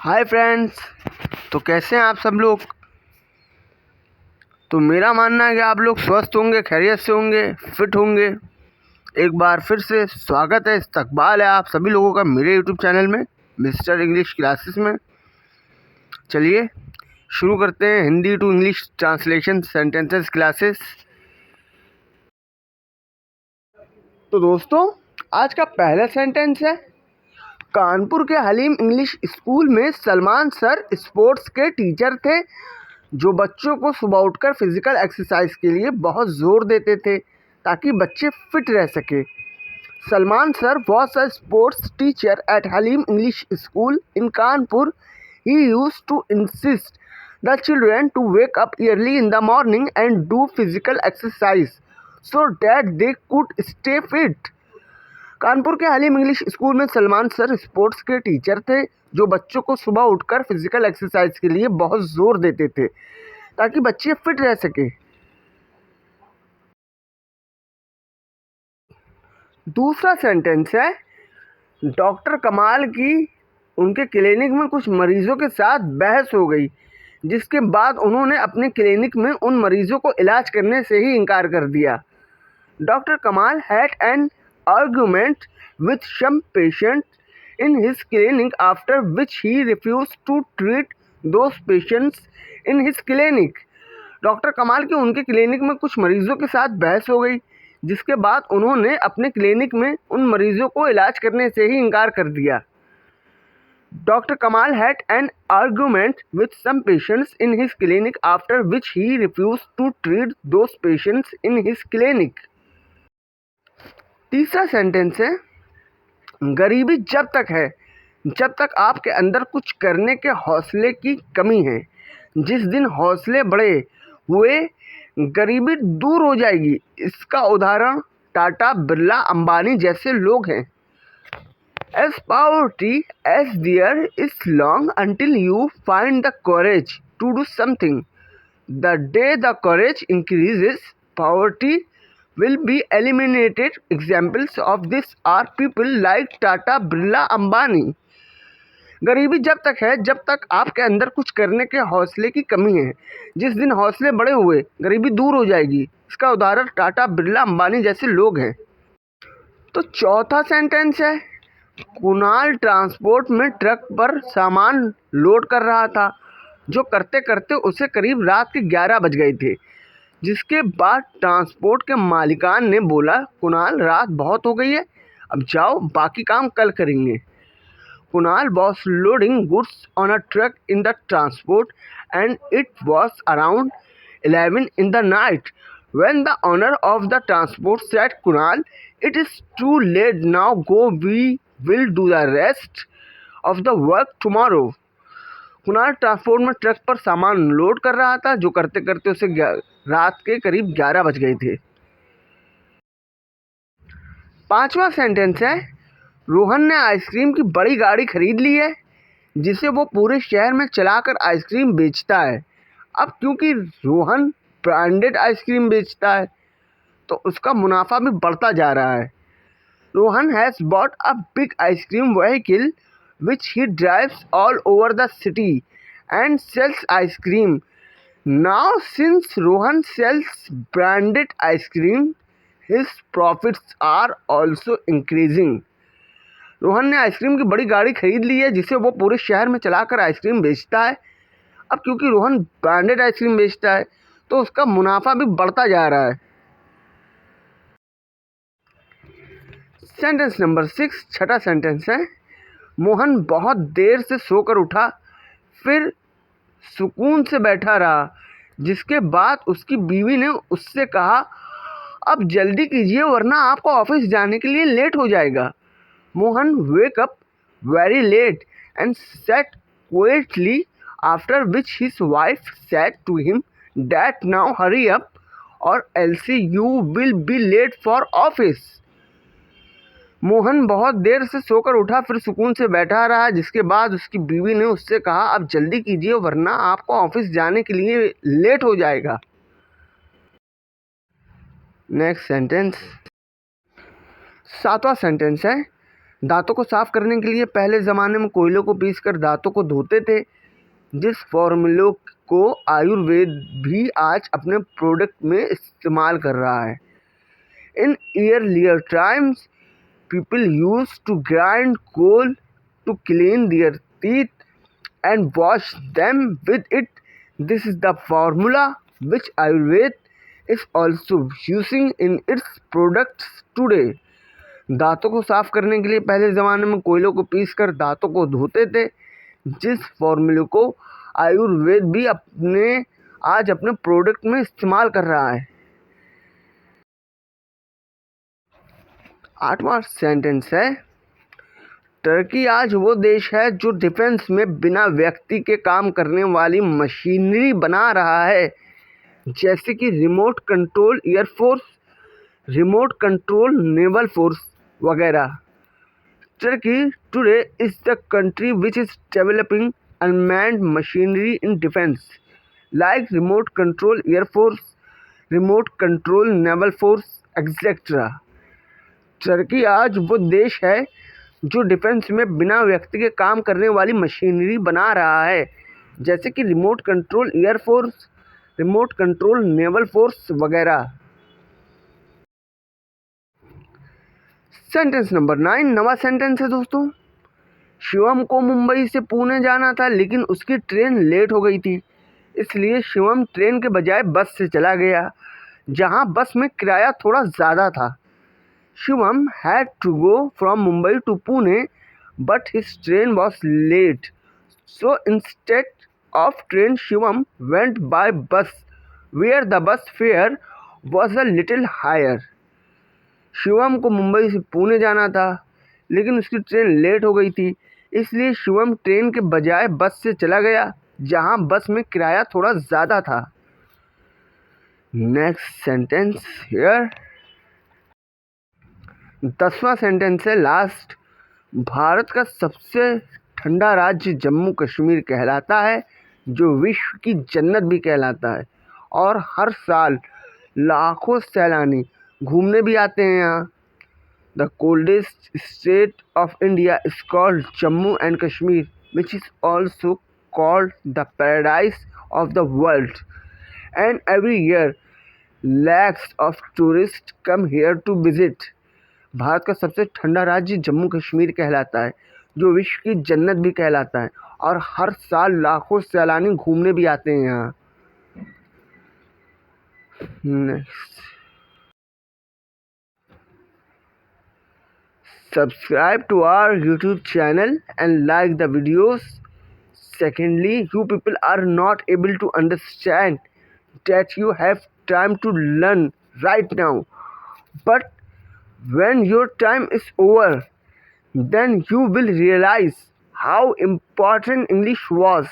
Hi friends. तो कैसे हैं आप सब लोग। तो मेरा मानना है कि आप लोग स्वस्थ होंगे, खैरियत से होंगे, फिट होंगे। एक बार फिर से स्वागत है, इस्तकबाल है आप सभी लोगों का मेरे यूट्यूब चैनल में, मिस्टर इंग्लिश क्लासेस में। चलिए शुरू करते हैं Hindi to English translation sentences classes. तो दोस्तों आज का पहला सेंटेंस है, कानपुर के हलीम इंग्लिश स्कूल में सलमान सर स्पोर्ट्स के टीचर थे जो बच्चों को सुबह उठकर फिजिकल एक्सरसाइज के लिए बहुत ज़ोर देते थे ताकि बच्चे फिट रह सके। Salman sir was a sports teacher at Haleem English school in Kanpur. He used to insist the children to wake up early in the morning and do physical exercise so that they could stay fit. Kanpur के haleem English school में Salman sir sports के teacher थे जो बच्चों को सुबह उठकर physical exercise के लिए बहुत ज़ोर देते थे ताकि बच्चे फिट रह सके। दूसरा सेंटेंस है, डॉक्टर कमाल की उनके क्लिनिक में कुछ मरीजों के साथ बहस हो गई जिसके बाद उन्होंने अपने क्लिनिक में उन मरीजों को इलाज करने से ही इनकार कर दिया। डॉक्टर कमाल had an argument with some patient in his clinic after which he refused to treat those patients in his clinic. Doctor कमाल की उनके क्लिनिक में कुछ मरीजों के साथ बहस हो गई जिसके बाद उन्होंने अपने क्लिनिक में उन मरीजों को इलाज करने से ही इनकार कर दिया। डॉक्टर कमाल had an argument with some patients in his clinic after which he refused to treat those patients in his clinic. तीसरा सेंटेंस है, गरीबी जब तक है जब तक आपके अंदर कुछ करने के हौसले की कमी है। जिस दिन हौसले बड़े हुए गरीबी दूर हो जाएगी। इसका उदाहरण टाटा, बिरला, अंबानी जैसे लोग हैं। As poverty as there is long until you find the courage to do something. The day the courage increases, poverty will be eliminated. Examples of this are people like Tata, Birla, Ambani. गरीबी जब तक है जब तक आपके अंदर कुछ करने के हौसले की कमी है। जिस दिन हौसले बड़े हुए गरीबी दूर हो जाएगी। इसका उदाहरण टाटा, बिरला, अंबानी जैसे लोग हैं। तो चौथा सेंटेंस है, कुणाल ट्रांसपोर्ट में ट्रक पर सामान लोड कर रहा था जो करते करते उसे करीब रात के 11 बज गए थे। जिसके बाद ट्रांसपोर्ट के मालिकान ने बोला, कुणाल रात बहुत हो गई है, अब जाओ बाकी काम कल करेंगे। Kunal was loading goods on a truck in the transport and it was around 11 in the night when the owner of the transport said, Kunal, it is too late now, go, we will do the rest of the work tomorrow. Kunal transport में truck पर सामान load कर रहा था जो करते करते उसे रात के करीब 11 बज गए थे। पांचवा सेंटेंस है, रोहन ने आइसक्रीम की बड़ी गाड़ी खरीद ली है जिसे वो पूरे शहर में चलाकर आइसक्रीम बेचता है। अब क्योंकि रोहन ब्रांडेड आइसक्रीम बेचता है तो उसका मुनाफा भी बढ़ता जा रहा है। Rohan has bought a big ice cream vehicle which he drives all over the city and sells ice cream. Now since Rohan sells branded ice cream, his profits are also increasing. Rohan ने आइसक्रीम की बड़ी गाड़ी खरीद ली है जिसे वो पूरे शहर में चलाकर आइसक्रीम बेचता है। अब क्योंकि रोहन ब्रांडेड आइसक्रीम बेचता है तो उसका मुनाफा भी बढ़ता जा रहा है। सेंटेंस नंबर 6, छठा सेंटेंस है, मोहन बहुत देर से सोकर उठा फिर सुकून से बैठा रहा जिसके बाद उसकी बीवी ने उससे कहा, अब जल्दी कीजिए वरना आपको ऑफिस जाने के लिए लेट हो जाएगा। Mohan wake up very late and sat quietly after which his wife said to him that now hurry up or else you will be late for office. Mohan बहुत देर से सोकर उठा फिर सुकून से बैठा रहा जिसके बाद उसकी बीवी ने उससे कहा, अब जल्दी कीजिए वरना आपको ऑफिस जाने के लिए लेट हो जाएगा। नेक्स्ट सेंटेंस, सातवां सेंटेंस है, दांतों को साफ करने के लिए पहले ज़माने में कोयलों को पीसकर दांतों को धोते थे, जिस फॉर्मूले को आयुर्वेद भी आज अपने प्रोडक्ट में इस्तेमाल कर रहा है। इन earlier times, people used to grind coal to clean their teeth and wash them with it. This is the formula which Ayurveda is also using in its products today. दांतों को साफ करने के लिए पहले ज़माने में कोयलों को पीसकर दांतों को धोते थे, जिस फॉर्मूले को आयुर्वेद भी आज अपने प्रोडक्ट में इस्तेमाल कर रहा है। 8वां सेंटेंस है, टर्की आज वो देश है जो डिफेंस में बिना व्यक्ति के काम करने वाली मशीनरी बना रहा है, जैसे कि remote control air force, remote control naval force वगैरह। Turkey today is the country which is developing unmanned machinery in defense, like remote control air force, remote control naval force, etc. Turkey आज वो देश है जो डिफेंस में बिना व्यक्ति के काम करने वाली मशीनरी बना रहा है, जैसे कि remote control air force, remote control naval force वगैरह। सेंटेंस नंबर 9 नवा सेंटेंस है दोस्तों। शिवम को मुंबई से पुणे जाना था, लेकिन उसकी ट्रेन लेट हो गई थी, इसलिए शिवम ट्रेन के बजाय बस से चला गया, जहां बस में किराया थोड़ा ज़्यादा था। Shivam had to go from Mumbai to Pune, but his train was late, so instead of train Shivam went by bus, where the bus fare was a little higher. Shivam को मुंबई से पुणे जाना था, लेकिन उसकी ट्रेन लेट हो गई थी, इसलिए शिवम ट्रेन के बजाय बस से चला गया, जहां बस में किराया थोड़ा ज़्यादा था। Next sentence here. 10वां सेंटेंस है लास्ट। भारत का सबसे ठंडा राज्य जम्मू कश्मीर कहलाता है, जो विश्व की जन्नत भी कहलाता है, और हर साल लाखों सैलानी घूमने भी आते हैं यहाँ। The coldest state of India is called Jammu and Kashmir, which is also called the paradise of the world, and every year lakhs of tourist come here to visit. Bharat का सबसे ठंडा राज्य जम्मू कश्मीर कहलाता है, जो विश्व की जन्नत भी कहलाता है, और हर साल लाखों सैलानी घूमने भी आते हैं यहाँ। Next, subscribe to our YouTube channel and like the videos. Secondly, you people are not able to understand that you have time to learn right now, but when your time is over, then you will realize how important English was.